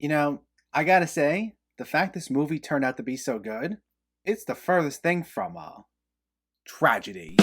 You know, I gotta say, the fact this movie turned out to be so good, it's the furthest thing from a tragedy.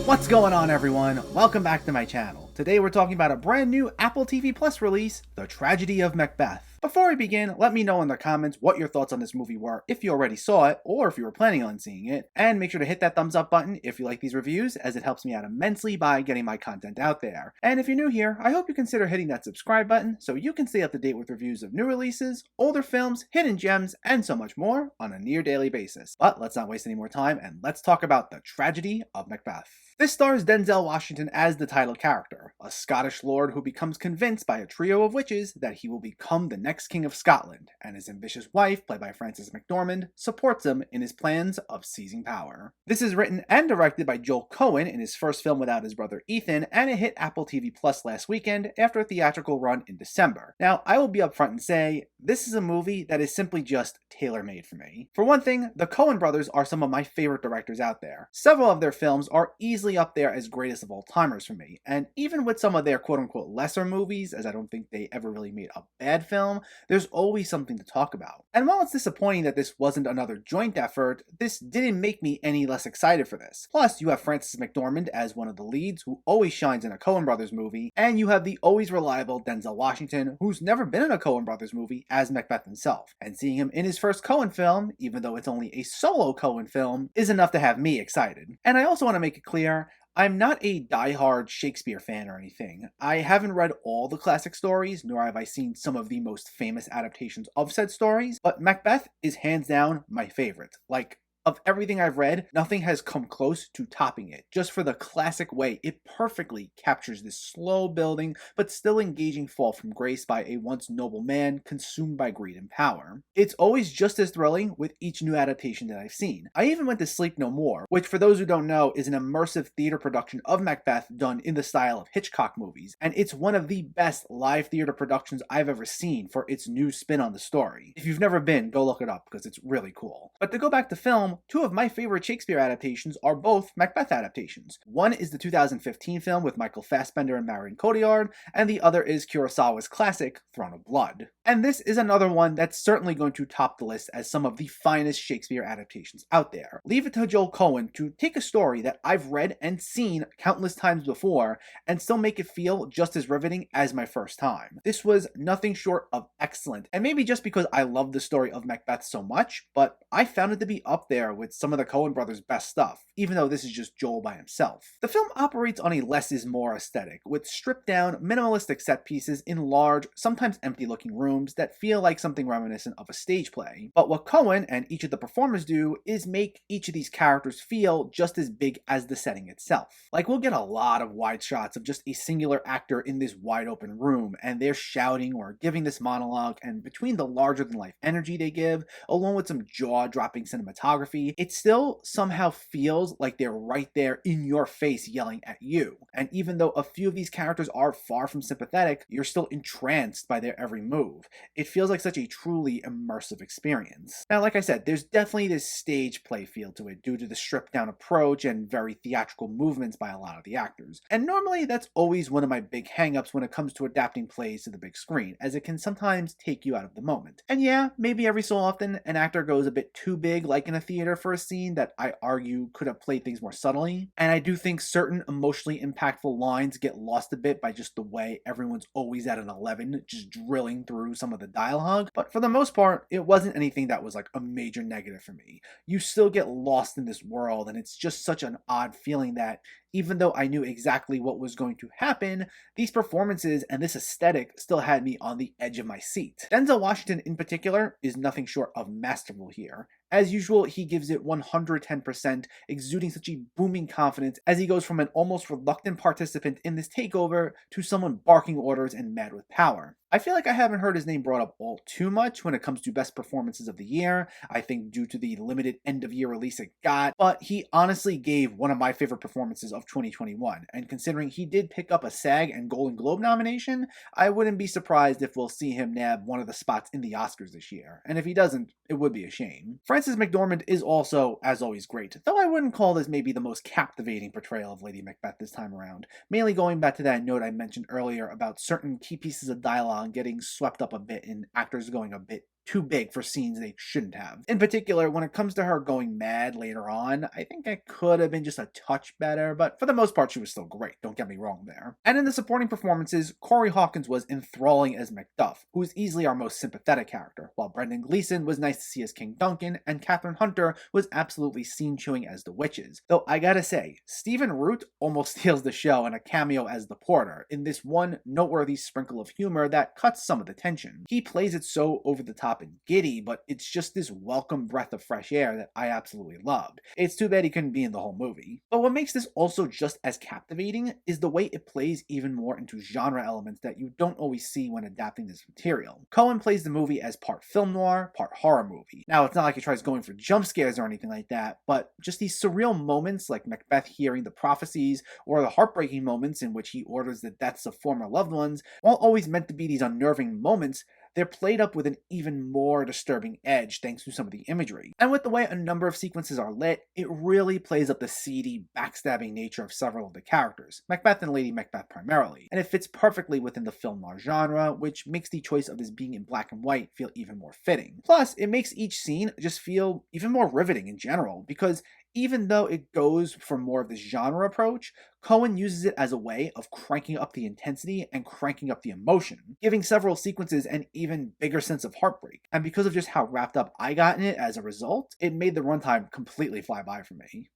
What's going on, everyone? Welcome back to my channel. Today we're talking about a brand new Apple TV Plus release, The Tragedy of Macbeth. Before we begin, let me know in the comments what your thoughts on this movie were if you already saw it or if you were planning on seeing it, and make sure to hit that thumbs up button if you like these reviews, as it helps me out immensely by getting my content out there. And if you're new here, I hope you consider hitting that subscribe button so you can stay up to date with reviews of new releases, older films, hidden gems, and so much more on a near daily basis. But let's not waste any more time and let's talk about The Tragedy of Macbeth. This stars Denzel Washington as the title character, a Scottish lord who becomes convinced by a trio of witches that he will become the next king of Scotland, and his ambitious wife, played by Frances McDormand, supports him in his plans of seizing power. This is written and directed by Joel Coen in his first film without his brother Ethan, and it hit Apple TV Plus last weekend after a theatrical run in December. Now, I will be upfront and say, this is a movie that is simply just tailor-made for me. For one thing, the Coen brothers are some of my favorite directors out there. Several of their films are easily up there as greatest of all timers for me, and even with some of their quote-unquote lesser movies, as I don't think they ever really made a bad film, there's always something to talk about. And while it's disappointing that this wasn't another joint effort, this didn't make me any less excited for this. Plus, you have Frances McDormand as one of the leads, who always shines in a Coen brothers movie, and you have the always reliable Denzel Washington, who's never been in a Coen brothers movie, as Macbeth himself. And seeing him in his first Coen film, even though it's only a solo Coen film, is enough to have me excited. And I also want to make it clear, I'm not a die-hard Shakespeare fan or anything. I haven't read all the classic stories, nor have I seen some of the most famous adaptations of said stories, but Macbeth is hands down my favorite. Like, of everything I've read, nothing has come close to topping it, just for the classic way it perfectly captures this slow building but still engaging fall from grace by a once noble man consumed by greed and power. It's always just as thrilling with each new adaptation that I've seen. I even went to Sleep No More, which for those who don't know is an immersive theater production of Macbeth done in the style of Hitchcock movies, and it's one of the best live theater productions I've ever seen for its new spin on the story. If you've never been, go look it up because it's really cool. But to go back to film, two of my favorite Shakespeare adaptations are both Macbeth adaptations. One is the 2015 film with Michael Fassbender and Marion Cotillard, and the other is Kurosawa's classic, Throne of Blood. And this is another one that's certainly going to top the list as some of the finest Shakespeare adaptations out there. Leave it to Joel Coen to take a story that I've read and seen countless times before and still make it feel just as riveting as my first time. This was nothing short of excellent, and maybe just because I love the story of Macbeth so much, but I found it to be up there with some of the Coen brothers' best stuff, even though this is just Joel by himself. The film operates on a less is more aesthetic, with stripped down, minimalistic set pieces in large, sometimes empty looking rooms that feel like something reminiscent of a stage play. But what Coen and each of the performers do is make each of these characters feel just as big as the setting itself. Like, we'll get a lot of wide shots of just a singular actor in this wide open room, and they're shouting or giving this monologue, and between the larger than life energy they give, along with some jaw-dropping cinematography, it still somehow feels like they're right there in your face yelling at you. And even though a few of these characters are far from sympathetic, you're still entranced by their every move. It feels like such a truly immersive experience. Now, like I said, there's definitely this stage play feel to it due to the stripped down approach and very theatrical movements by a lot of the actors. And normally that's always one of my big hangups when it comes to adapting plays to the big screen, as it can sometimes take you out of the moment. And yeah, maybe every so often an actor goes a bit too big, like in a theater, for a scene that I argue could have played things more subtly, and I do think certain emotionally impactful lines get lost a bit by just the way everyone's always at an 11, just drilling through some of the dialogue, but for the most part, it wasn't anything that was like a major negative for me. You still get lost in this world, and it's just such an odd feeling that even though I knew exactly what was going to happen, these performances and this aesthetic still had me on the edge of my seat. Denzel Washington in particular is nothing short of masterful here. As usual, he gives it 110%, exuding such a booming confidence as he goes from an almost reluctant participant in this takeover to someone barking orders and mad with power. I feel like I haven't heard his name brought up all too much when it comes to best performances of the year, I think due to the limited end-of-year release it got, but he honestly gave one of my favorite performances of 2021, and considering he did pick up a SAG and Golden Globe nomination, I wouldn't be surprised if we'll see him nab one of the spots in the Oscars this year, and if he doesn't, it would be a shame. Frances McDormand is also, as always, great, though I wouldn't call this maybe the most captivating portrayal of Lady Macbeth this time around, mainly going back to that note I mentioned earlier about certain key pieces of dialogue getting swept up a bit and actors going a bit too big for scenes they shouldn't have. In particular, when it comes to her going mad later on, I think it could have been just a touch better, but for the most part, she was still great, don't get me wrong there. And in the supporting performances, Corey Hawkins was enthralling as Macduff, who is easily our most sympathetic character, while Brendan Gleeson was nice to see as King Duncan, and Catherine Hunter was absolutely scene-chewing as the witches. Though I gotta say, Stephen Root almost steals the show in a cameo as the porter, in this one noteworthy sprinkle of humor that cuts some of the tension. He plays it so over the top and giddy, but it's just this welcome breath of fresh air that I absolutely loved. It's too bad he couldn't be in the whole movie. But what makes this also just as captivating is the way it plays even more into genre elements that you don't always see when adapting this material. Coen plays the movie as part film noir, part horror movie. Now, it's not like he tries going for jump scares or anything like that, but just these surreal moments like Macbeth hearing the prophecies, or the heartbreaking moments in which he orders the deaths of former loved ones, while always meant to be these unnerving moments, they're played up with an even more disturbing edge thanks to some of the imagery. And with the way a number of sequences are lit, it really plays up the seedy, backstabbing nature of several of the characters, Macbeth and Lady Macbeth primarily, and it fits perfectly within the film noir genre, which makes the choice of this being in black and white feel even more fitting. Plus, it makes each scene just feel even more riveting in general, because even though it goes for more of this genre approach, Coen uses it as a way of cranking up the intensity and cranking up the emotion, giving several sequences an even bigger sense of heartbreak. And because of just how wrapped up I got in it as a result, it made the runtime completely fly by for me.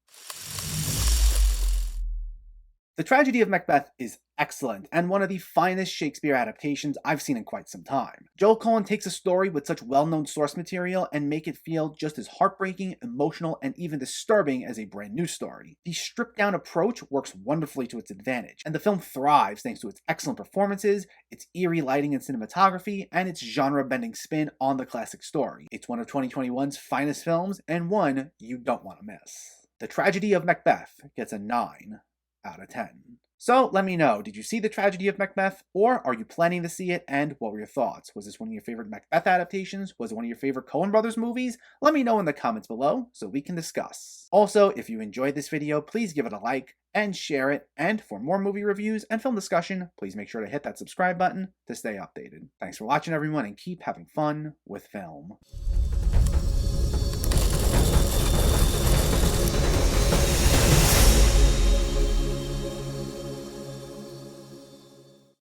The Tragedy of Macbeth is excellent, and one of the finest Shakespeare adaptations I've seen in quite some time. Joel Coen takes a story with such well-known source material and make it feel just as heartbreaking, emotional, and even disturbing as a brand new story. The stripped-down approach works wonderfully to its advantage, and the film thrives thanks to its excellent performances, its eerie lighting and cinematography, and its genre-bending spin on the classic story. It's one of 2021's finest films, and one you don't want to miss. The Tragedy of Macbeth gets a 9 out of 10. So let me know, did you see The Tragedy of Macbeth, or are you planning to see it, and what were your thoughts? Was this one of your favorite Macbeth adaptations? Was it one of your favorite Coen Brothers movies? Let me know in the comments below so we can discuss. Also, if you enjoyed this video, please give it a like and share it, and for more movie reviews and film discussion, please make sure to hit that subscribe button to stay updated. Thanks for watching everyone, and keep having fun with film.